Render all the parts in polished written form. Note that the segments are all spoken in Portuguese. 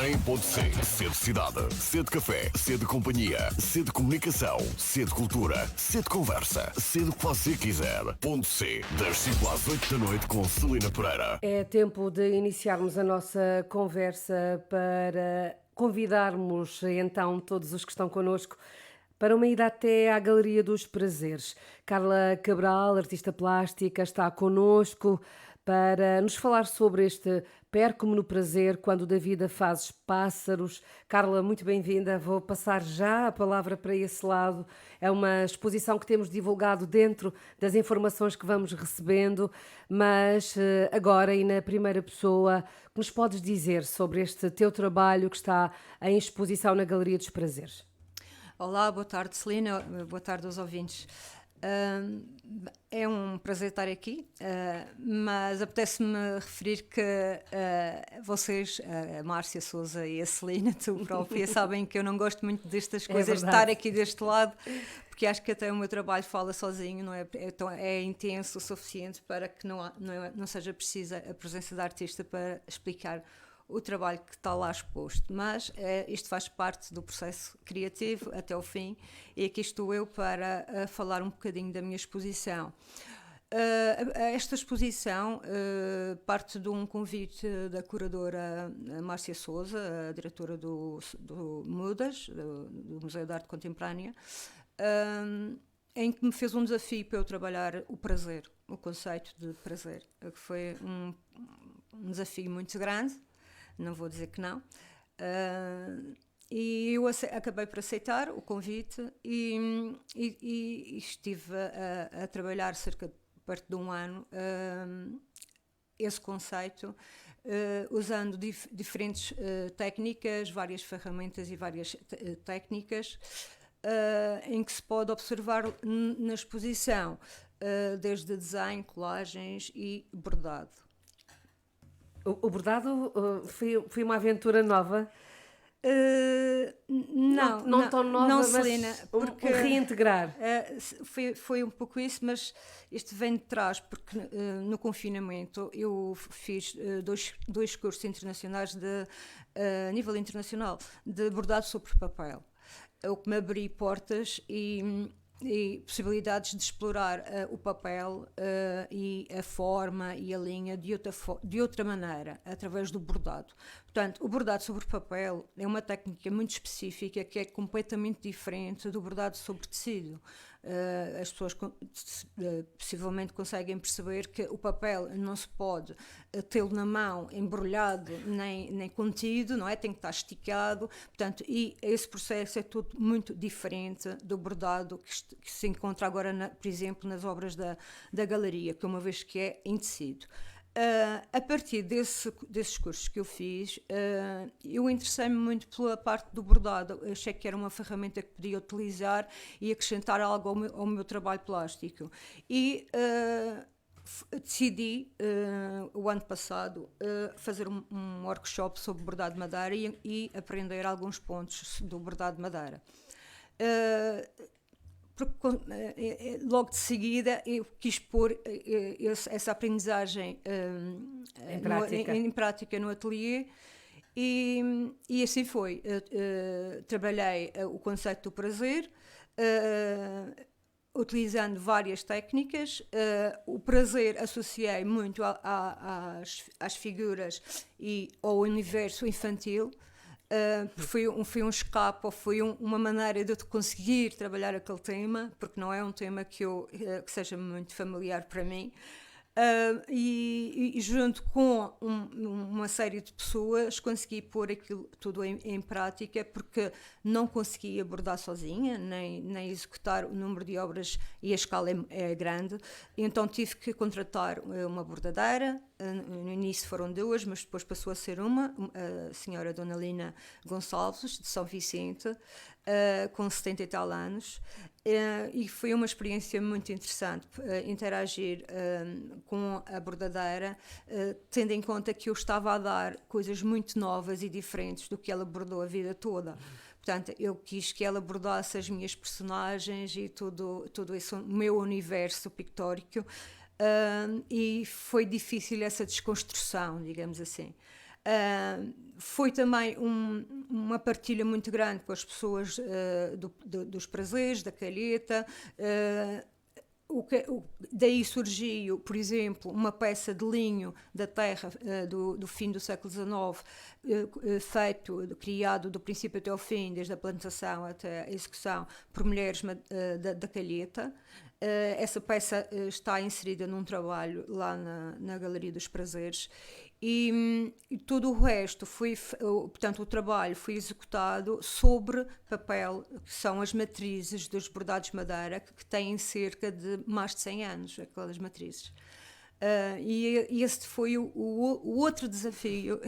100.c, C de cidade, C de café, C de companhia, C de comunicação, C de cultura, C de conversa, C do que você quiser. Ponto C, das 5 às 8 da noite com Celina Pereira. É tempo de iniciarmos a nossa conversa para convidarmos então todos os que estão connosco para uma ida até à Galeria dos Prazeres. Carla Cabral, artista plástica, está connosco para nos falar sobre este Perco-me no prazer quando da vida fazes pássaros. Carla, muito bem-vinda. Vou passar já a palavra para esse lado. É uma exposição que temos divulgado dentro das informações que vamos recebendo, mas agora e na primeira pessoa, o que nos podes dizer sobre este teu trabalho que está em exposição na Galeria dos Prazeres? Olá, boa tarde, Celina, boa tarde aos ouvintes. É um prazer estar aqui, mas apetece-me referir que vocês, a Márcia Sousa e a Celina, tu própria, sabem que eu não gosto muito destas coisas, de estar aqui deste lado, porque acho que até o meu trabalho fala sozinho, não é? É intenso o suficiente para que não seja precisa a presença da artista para explicar o trabalho que está lá exposto, mas isto faz parte do processo criativo até ao fim, e aqui estou eu para falar um bocadinho da minha exposição. Esta exposição parte de um convite da curadora Márcia Sousa, a diretora do MUDAS, do Museu de Arte Contemporânea, em que me fez um desafio para eu trabalhar o prazer, o conceito de prazer, que foi um desafio muito grande. Não vou dizer que não. E eu acabei por aceitar o convite e estive a trabalhar cerca de perto de um ano esse conceito, usando diferentes técnicas, várias ferramentas e várias técnicas, em que se pode observar na exposição, desde desenho, colagens e bordado. O bordado foi uma aventura nova? Não tão nova, não, mas Celina, porque reintegrar. Foi um pouco isso, mas isto vem de trás, porque no confinamento eu fiz dois cursos internacionais a nível internacional de bordado sobre papel, o que me abriu portas e possibilidades de explorar o papel e a forma e a linha de outra maneira, através do bordado. Portanto, o bordado sobre papel é uma técnica muito específica que é completamente diferente do bordado sobre tecido. As pessoas possivelmente conseguem perceber que o papel não se pode tê-lo na mão embrulhado nem contido, não é? Tem que estar esticado, portanto, e esse processo é tudo muito diferente do bordado que se encontra agora, por exemplo, nas obras da galeria, que uma vez que é em tecido. A partir desses cursos que eu fiz, eu interessei-me muito pela parte do bordado. Eu achei que era uma ferramenta que podia utilizar e acrescentar algo ao meu trabalho plástico. E decidi, o ano passado, fazer um workshop sobre bordado de madeira e aprender alguns pontos do bordado de madeira. Logo de seguida eu quis pôr essa aprendizagem em prática no ateliê e assim foi. Trabalhei o conceito do prazer, utilizando várias técnicas. O prazer associei muito às figuras e ao universo infantil. Foi um escape, ou foi uma maneira de eu conseguir trabalhar aquele tema, porque não é um tema que seja muito familiar para mim. E junto com uma série de pessoas consegui pôr aquilo tudo em prática, porque não consegui abordar sozinha, nem executar o número de obras, e a escala é grande, então tive que contratar uma bordadeira. No início foram duas, mas depois passou a ser a senhora Dona Lina Gonçalves, de São Vicente, com 70 e tal anos, e foi uma experiência muito interessante interagir com a bordadeira, tendo em conta que eu estava a dar coisas muito novas e diferentes do que ela bordou a vida toda. Portanto, eu quis que ela abordasse as minhas personagens e todo esse meu universo pictórico, e foi difícil essa desconstrução, digamos assim. Foi também uma partilha muito grande com as pessoas dos prazeres, da Calheta. Daí surgiu, por exemplo, uma peça de linho da terra do fim do século XIX, criado do princípio até ao fim, desde a plantação até a execução, por mulheres da Calheta. Essa peça está inserida num trabalho lá na Galeria dos Prazeres. E todo o resto portanto, o trabalho foi executado sobre papel, que são as matrizes dos bordados de madeira, que têm cerca de mais de 100 anos, aquelas matrizes. E esse foi o outro desafio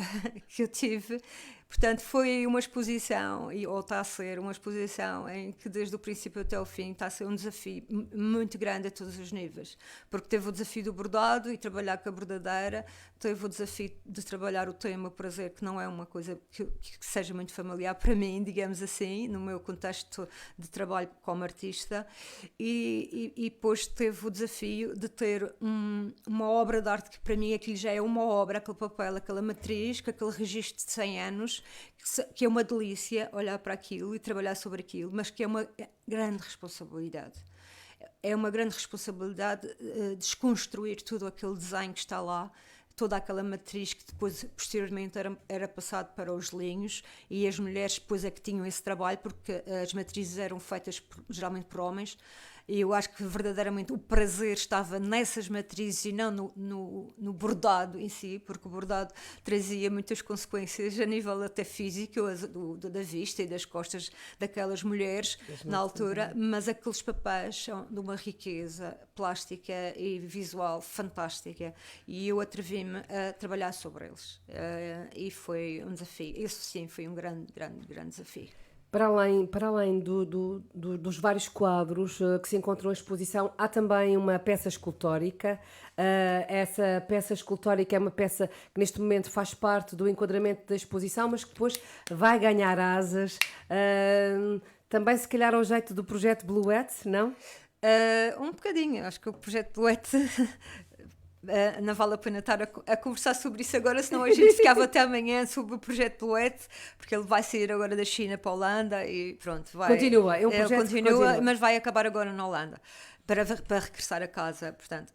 que eu tive. Portanto, foi uma exposição, ou está a ser uma exposição, em que desde o princípio até o fim está a ser um desafio muito grande a todos os níveis. Porque teve o desafio do bordado e trabalhar com a bordadeira, teve o desafio de trabalhar o tema prazer, que não é uma coisa que seja muito familiar para mim, digamos assim, no meu contexto de trabalho como artista. E depois teve o desafio de ter uma obra de arte que para mim aquilo já é uma obra, aquele papel, aquela matriz, com aquele registro de 100 anos, que é uma delícia olhar para aquilo e trabalhar sobre aquilo, mas que é uma grande responsabilidade. É uma grande responsabilidade desconstruir todo aquele desenho que está lá, toda aquela matriz que depois, posteriormente, era passado para os linhos, e as mulheres depois é que tinham esse trabalho, porque as matrizes eram feitas geralmente por homens. E eu acho que verdadeiramente o prazer estava nessas matrizes e não no bordado em si, porque o bordado trazia muitas consequências a nível até físico, da vista e das costas daquelas mulheres na altura, mas aqueles papéis são de uma riqueza plástica e visual fantástica, e eu atrevi-me a trabalhar sobre eles, e foi um desafio. Isso sim foi um grande, grande, grande desafio. Para além dos vários quadros que se encontram em exposição, há também uma peça escultórica. Essa peça escultórica é uma peça que neste momento faz parte do enquadramento da exposição, mas que depois vai ganhar asas. Também se calhar ao jeito do projeto Bluette, não? Um bocadinho, acho que o projeto Bluette... não vale a pena estar a conversar sobre isso agora, senão a gente ficava até amanhã sobre o projeto Bluette, porque ele vai sair agora da China para a Holanda e pronto, continua, é um projeto que continua, mas vai acabar agora na Holanda para regressar a casa, portanto.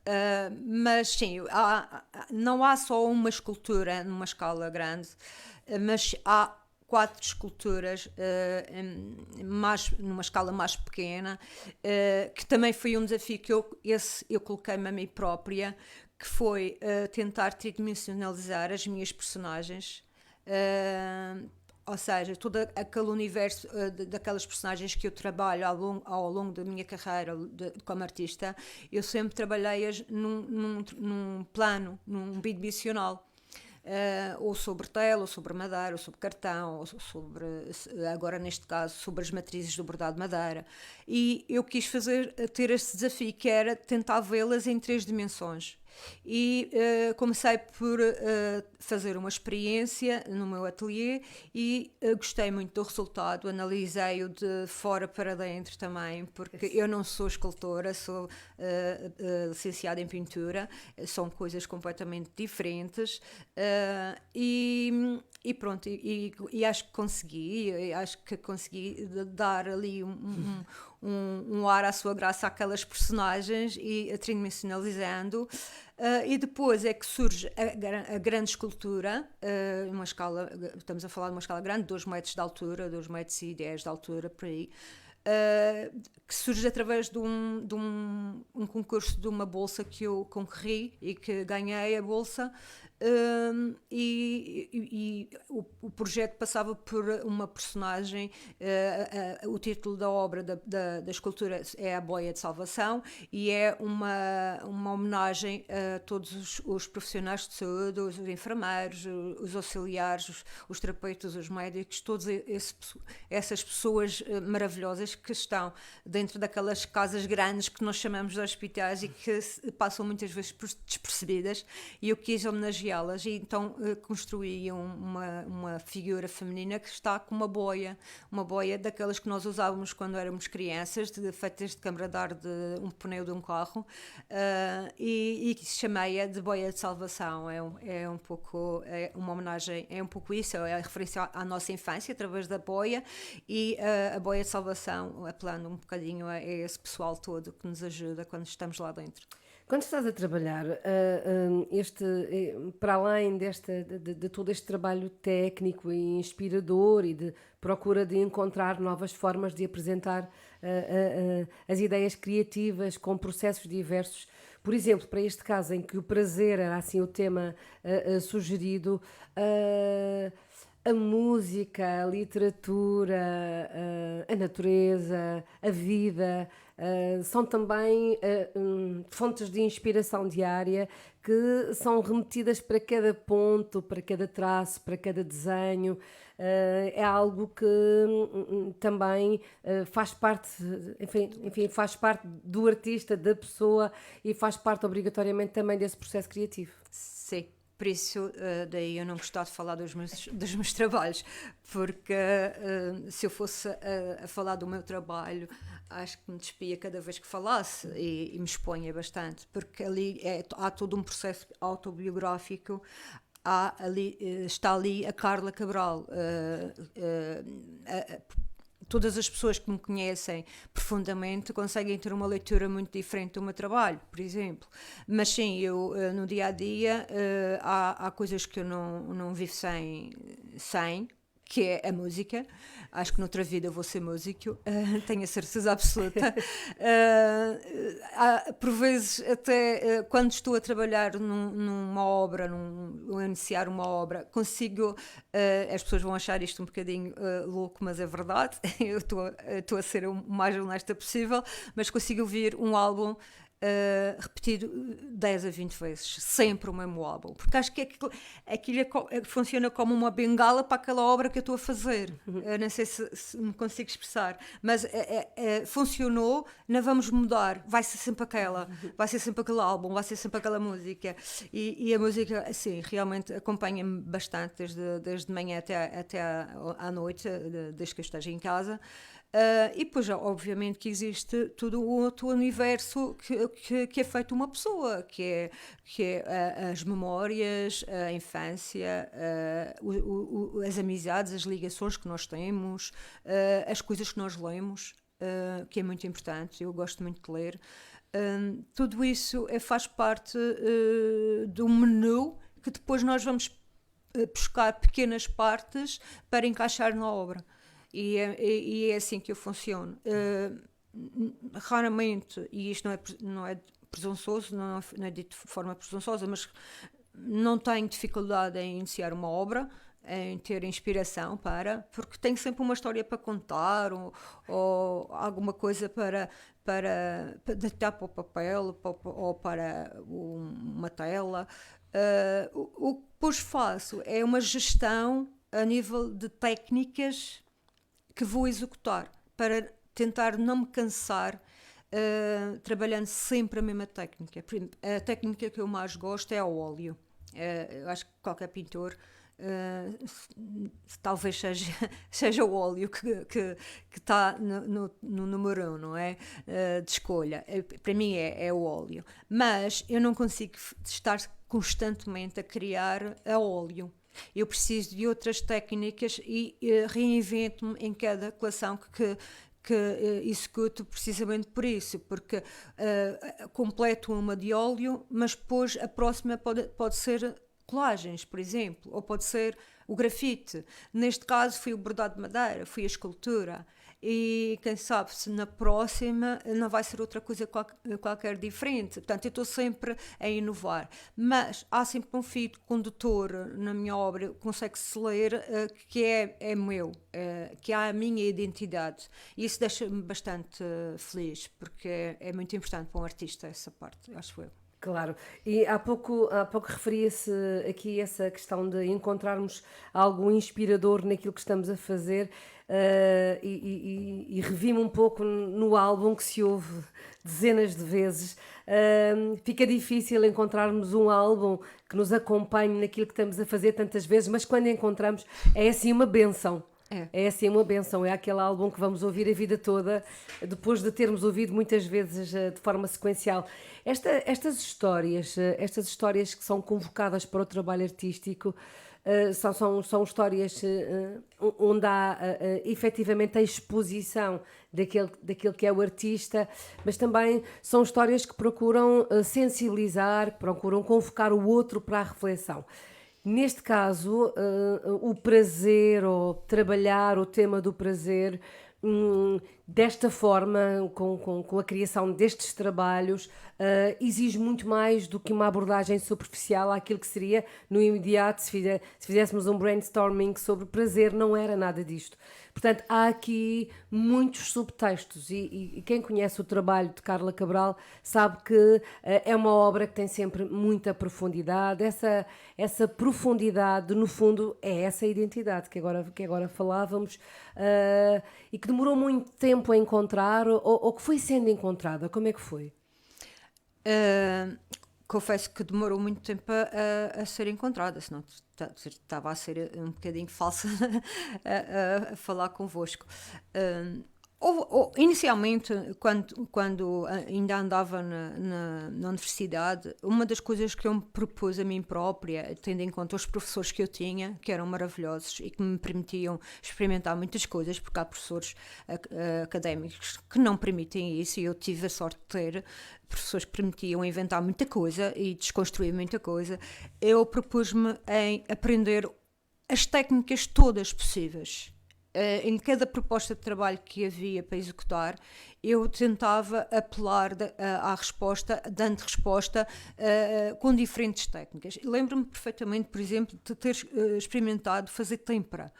Mas sim, não há só uma escultura numa escala grande, mas há 4 esculturas numa escala mais pequena, que também foi um desafio que eu coloquei-me a mim própria, que foi tentar tridimensionalizar as minhas personagens, ou seja, todo aquele universo daquelas personagens que eu trabalho ao longo da minha carreira como artista. Eu sempre trabalhei-as num plano, num bidimensional. Ou sobre tela, ou sobre madeira, ou sobre cartão, ou sobre, agora neste caso, sobre as matrizes do bordado de madeira. E eu quis ter este desafio, que era tentar vê-las em 3 dimensões. E comecei por fazer uma experiência no meu ateliê e gostei muito do resultado, analisei-o de fora para dentro também, porque eu não sou escultora, sou licenciada em pintura, são coisas completamente diferentes, e pronto, e acho que consegui dar ali um ar à sua graça àquelas personagens e a tridimensionalizando. E depois é que surge a grande escultura, uma escala, estamos a falar de uma escala grande, 2 metros de altura, 2,10 metros de altura, por aí, que surge através de um concurso de uma bolsa que eu concorri e que ganhei a bolsa. E o projeto passava por uma personagem, o título da obra da escultura é A Boia de Salvação, e é uma homenagem a todos os profissionais de saúde, os enfermeiros, os auxiliares, os terapeutas, os médicos, todas essas pessoas maravilhosas que estão dentro daquelas casas grandes que nós chamamos de hospitais e que passam muitas vezes despercebidas, e eu quis homenagear homenageá-las, e então construí uma figura feminina que está com uma boia daquelas que nós usávamos quando éramos crianças, feitas de câmara de ar de um pneu de um carro, e chamei-a de boia de salvação. É um pouco uma homenagem, é um pouco isso, é a referência à nossa infância através da boia, e a boia de salvação, apelando um bocadinho a esse pessoal todo que nos ajuda quando estamos lá dentro. Quando estás a trabalhar, para além de todo este trabalho técnico e inspirador e de procura de encontrar novas formas de apresentar as ideias criativas com processos diversos, por exemplo, para este caso em que o prazer era assim o tema sugerido, a música, a literatura, a natureza, a vida, são também fontes de inspiração diária que são remetidas para cada ponto, para cada traço, para cada desenho. É algo que também faz parte, enfim, faz parte do artista, da pessoa, e faz parte obrigatoriamente também desse processo criativo. Sim. Por isso, daí eu não gostar de falar dos meus trabalhos, porque se eu fosse a falar do meu trabalho, acho que me despia cada vez que falasse, e me exponha bastante, porque ali há todo um processo autobiográfico. Está ali a Carla Cabral. Todas as pessoas que me conhecem profundamente conseguem ter uma leitura muito diferente do meu trabalho, por exemplo. Mas sim, eu no dia-a-dia há coisas que eu não vivo sem, que é a música. Acho que noutra vida eu vou ser músico, tenho a certeza absoluta. Por vezes, até quando estou a trabalhar numa obra, ou a iniciar uma obra, consigo, as pessoas vão achar isto um bocadinho louco, mas é verdade, eu estou a ser o mais honesta possível, mas consigo ouvir um álbum repetido 10 a 20 vezes, sempre o mesmo álbum, porque acho que aquilo funciona como uma bengala para aquela obra que eu estou a fazer. Não sei se me consigo expressar, mas funcionou, não vamos mudar, vai ser sempre aquela, vai ser sempre aquele álbum, vai ser sempre aquela música, e a música, assim, realmente acompanha-me bastante desde manhã até à noite, desde que eu esteja em casa. E depois, obviamente, que existe todo o outro universo que é feito uma pessoa, que é as memórias, a infância, as amizades, as ligações que nós temos, as coisas que nós lemos, que é muito importante. Eu gosto muito de ler. Tudo isso faz parte do menu que depois nós vamos buscar pequenas partes para encaixar na obra. E é assim que eu funciono. Raramente, e isto não é presunçoso, não é dito de forma presunçosa, mas não tenho dificuldade em iniciar uma obra, em ter inspiração porque tenho sempre uma história para contar, ou alguma coisa para deitar para o papel, ou para uma tela. O que depois faço é uma gestão a nível de técnicas que vou executar, para tentar não me cansar, trabalhando sempre a mesma técnica. A técnica que eu mais gosto é o óleo. Eu acho que qualquer pintor talvez seja o óleo que está no número 1, não é? De escolha. Para mim é o óleo. Mas eu não consigo estar constantemente a criar a óleo. Eu preciso de outras técnicas e reinvento-me em cada coleção que executo, precisamente por isso, porque completo uma de óleo, mas depois a próxima pode ser colagens, por exemplo, ou pode ser o grafite. Neste caso foi o bordado de madeira, foi a escultura. E quem sabe se na próxima não vai ser outra coisa qualquer diferente. Portanto, eu estou sempre a inovar, mas há sempre um fio condutor na minha obra, consegue-se ler, que é meu, que há a minha identidade, e isso deixa-me bastante feliz, porque é muito importante para um artista essa parte, acho eu. Claro, e há pouco referia-se aqui essa questão de encontrarmos algo inspirador naquilo que estamos a fazer, e revi-me um pouco no álbum que se ouve dezenas de vezes. Fica difícil encontrarmos um álbum que nos acompanhe naquilo que estamos a fazer tantas vezes, mas quando encontramos é assim uma bênção. É. É assim uma benção, é aquele álbum que vamos ouvir a vida toda, depois de termos ouvido muitas vezes de forma sequencial. Estas histórias que são convocadas para o trabalho artístico, são histórias onde há efetivamente a exposição daquele que é o artista, mas também são histórias que procuram sensibilizar, que procuram convocar o outro para a reflexão. Neste caso, o prazer, ou trabalhar o tema do prazer, desta forma, com a criação destes trabalhos, exige muito mais do que uma abordagem superficial àquilo que seria no imediato, se fizéssemos um brainstorming sobre prazer, não era nada disto. Portanto, há aqui muitos subtextos e quem conhece o trabalho de Carla Cabral sabe que é uma obra que tem sempre muita profundidade. Essa profundidade, no fundo, é essa identidade que agora falávamos, e que demorou muito tempo a encontrar, ou que foi sendo encontrada. Como é que foi? Confesso que demorou muito tempo a ser encontrada, senão estava a ser um bocadinho falsa a falar convosco. Inicialmente, quando ainda andava na universidade, uma das coisas que eu me propus a mim própria, tendo em conta os professores que eu tinha, que eram maravilhosos e que me permitiam experimentar muitas coisas, porque há professores académicos que não permitem isso, e eu tive a sorte de ter professores que permitiam inventar muita coisa e desconstruir muita coisa. Eu propus-me em aprender as técnicas todas possíveis. Em cada proposta de trabalho que havia para executar, eu tentava apelar à resposta, dando resposta com diferentes técnicas. Lembro-me perfeitamente, por exemplo, de ter experimentado fazer têmpera,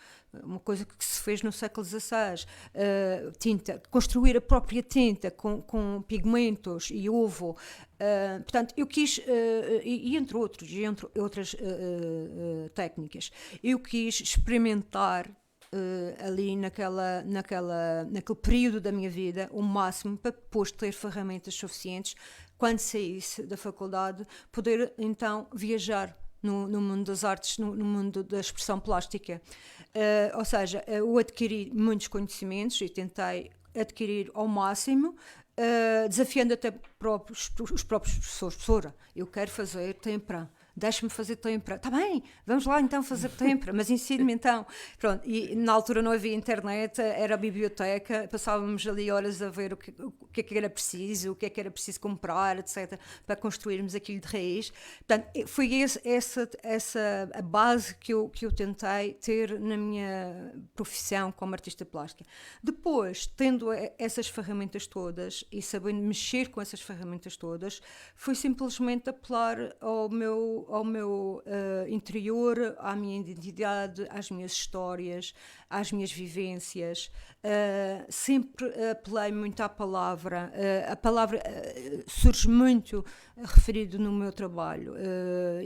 uma coisa que se fez no século XVI, tinta, construir a própria tinta com pigmentos e ovo. Portanto, eu quis, e entre outras técnicas, eu quis experimentar ali naquele período da minha vida o máximo, para depois ter ferramentas suficientes quando saísse da faculdade, poder então viajar no mundo das artes, no mundo da expressão plástica. Ou seja, eu adquiri muitos conhecimentos e tentei adquirir ao máximo, desafiando até os próprios professores. Professora, eu quero fazer têmpera, deixe-me fazer têmpera. Está bem, vamos lá então fazer têmpera, mas ensine-me então. Pronto, e na altura não havia internet, era a biblioteca, passávamos ali horas a ver o que é que era preciso, o que é que era preciso comprar, etc., para construirmos aquilo de raiz. Portanto, foi essa a base que eu tentei ter na minha profissão como artista plástica. Depois, tendo essas ferramentas todas e sabendo mexer com essas ferramentas todas, foi simplesmente apelar ao meu interior, à minha identidade, às minhas histórias, às minhas vivências. Sempre apelei muito à palavra. A palavra surge muito referido no meu trabalho.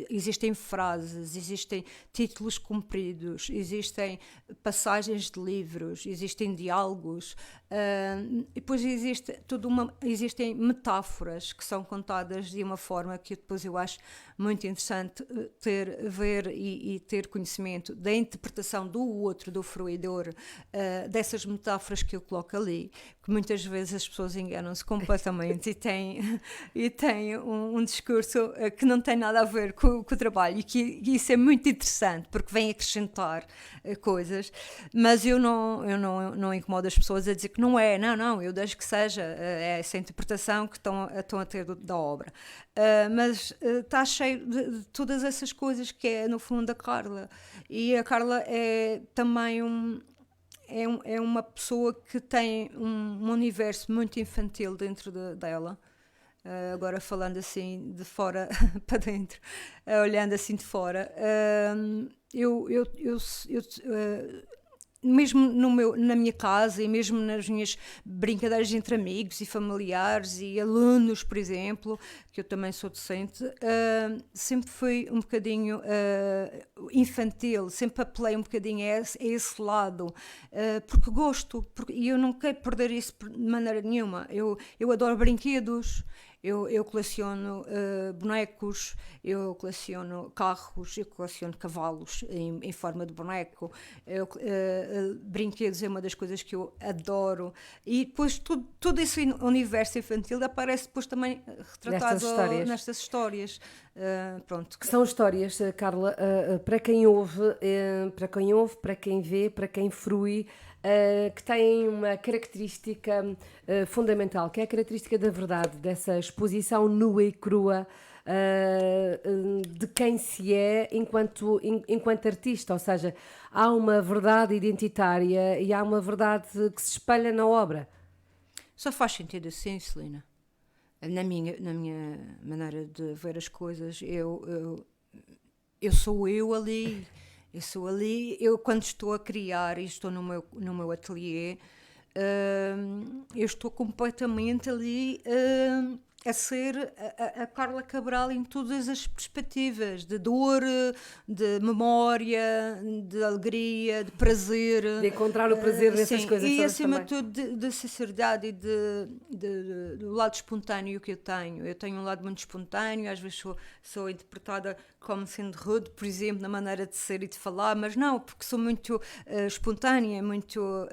Existem frases, existem títulos compridos, existem passagens de livros, existem diálogos, e depois existem metáforas que são contadas de uma forma que depois eu acho muito interessante ver e ter conhecimento da interpretação do outro, do fruidor, dessas metáforas que eu coloco ali, que muitas vezes as pessoas enganam-se completamente e têm um discurso que não tem nada a ver com o trabalho, e isso é muito interessante porque vem acrescentar coisas, mas eu não incomodo as pessoas a dizer que não, eu deixo que seja essa interpretação que estão a ter da obra. Mas está cheio de todas essas coisas que é no fundo a Carla, e a Carla é também uma pessoa que tem um universo muito infantil dentro dela. Agora falando assim de fora para dentro, olhando assim de fora, mesmo na minha casa e mesmo nas minhas brincadeiras entre amigos e familiares e alunos, por exemplo, que eu também sou docente, sempre fui um bocadinho infantil, sempre apelei um bocadinho a esse lado, porque gosto, e eu não quero perder isso de maneira nenhuma. Eu adoro brinquedos. Eu coleciono bonecos, eu coleciono carros, eu coleciono cavalos em forma de boneco, brinquedos é uma das coisas que eu adoro, e depois todo esse universo infantil aparece depois também retratado nestas histórias. Pronto. Que são histórias, Carla, para quem ouve, para quem vê, para quem frui, que têm uma característica fundamental, que é a característica da verdade, dessa exposição nua e crua de quem se é enquanto artista, ou seja, há uma verdade identitária e há uma verdade que se espelha na obra. Só faz sentido assim, Celina. Na minha maneira de ver as coisas, eu sou eu ali. Eu quando estou a criar e estou no meu ateliê, eu estou completamente ali a ser a Carla Cabral em todas as perspectivas, de dor, de memória, de alegria, de prazer. De encontrar o prazer nessas coisas e todas acima também. de tudo de sinceridade e do lado espontâneo que eu tenho. Eu tenho um lado muito espontâneo, às vezes sou interpretada como sendo rude, por exemplo, na maneira de ser e de falar, mas não, porque sou muito espontânea, muito...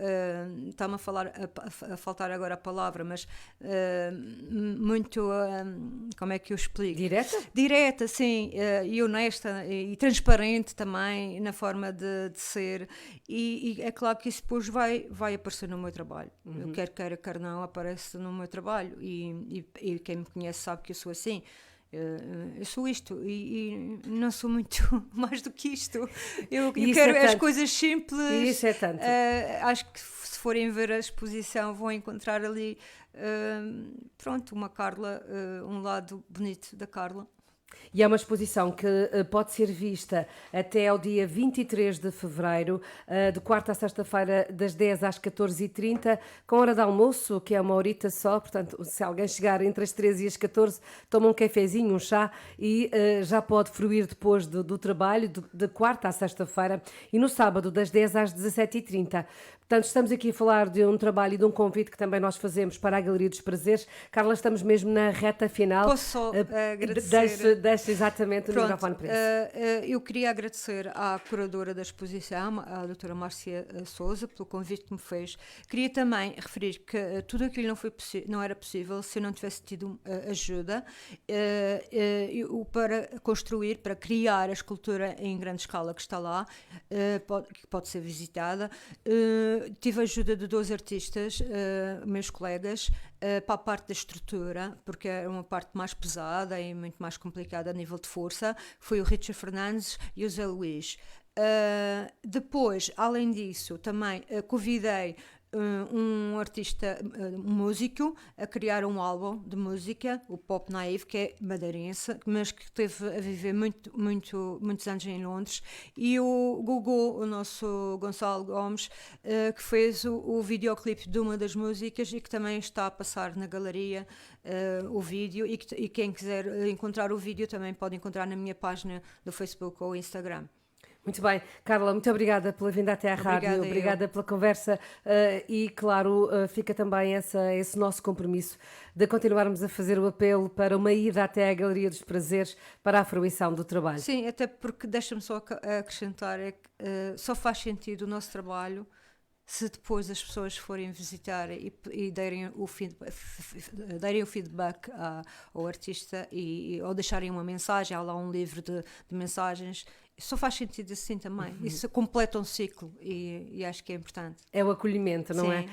está-me a faltar agora a palavra, mas muito... como é que eu explico? Direta? Direta, sim, e honesta e transparente também na forma de ser, e é claro que isso depois vai aparecer no meu trabalho. Eu quer não, aparece no meu trabalho, e quem me conhece sabe que eu sou assim. Eu sou isto e não sou muito mais do que isto. Eu quero as coisas simples. E isso é tanto. Acho que se forem ver a exposição vão encontrar ali uma Carla, um lado bonito da Carla. E é uma exposição que pode ser vista até ao dia 23 de fevereiro, de quarta a sexta-feira, das 10 às 14h30, com hora de almoço, que é uma horita só. Portanto, se alguém chegar entre as 13 e as 14, toma um cafezinho, um chá, e já pode fruir depois do trabalho, de quarta à sexta-feira, e no sábado, das 10 às 17h30. Portanto, estamos aqui a falar de um trabalho e de um convite que também nós fazemos para a Galeria dos Prazeres. Carla, estamos mesmo na reta final. Posso só agradecer? Deixa exatamente o microfone para isso. Eu queria agradecer à curadora da exposição, a doutora Márcia Sousa, pelo convite que me fez. Queria também referir que tudo aquilo não era possível se eu não tivesse tido ajuda para construir, para criar a escultura em grande escala que está lá, que pode ser visitada. Tive a ajuda de 2 artistas, meus colegas, para a parte da estrutura, porque é uma parte mais pesada e muito mais complicada a nível de força. Foi o Richard Fernandes e o Zé Luís. Depois, além disso, também convidei um artista, um músico, a criar um álbum de música, o Pop Naive, que é madeirense, mas que esteve a viver muitos anos em Londres, e o Gugu, o nosso Gonçalo Gomes, que fez o videoclipe de uma das músicas e que também está a passar na galeria o vídeo, e quem quiser encontrar o vídeo também pode encontrar na minha página do Facebook ou Instagram. Muito bem. Carla, muito obrigada pela vinda até à rádio, obrigada pela conversa e, claro, fica também esse nosso compromisso de continuarmos a fazer o apelo para uma ida até à Galeria dos Prazeres para a fruição do trabalho. Sim, até porque, deixa-me só acrescentar, é que só faz sentido o nosso trabalho se depois as pessoas forem visitar e derem o feedback ao artista ou deixarem uma mensagem. Há lá um livro de mensagens. Só faz sentido assim também. Isso completa um ciclo e acho que é importante. É o acolhimento, não é? Sim,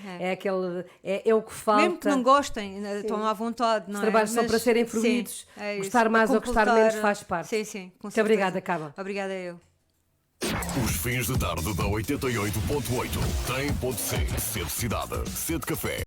É o que falta. Mesmo que não gostem, estão à vontade, não Os trabalhos são para serem fruídos. Gostar mais ou gostar menos faz parte. Sim, com muito obrigada, Carla. Obrigada a eu. Os fins de tarde da 88.8 têm ponto C, Sede Cidade, Sede Café.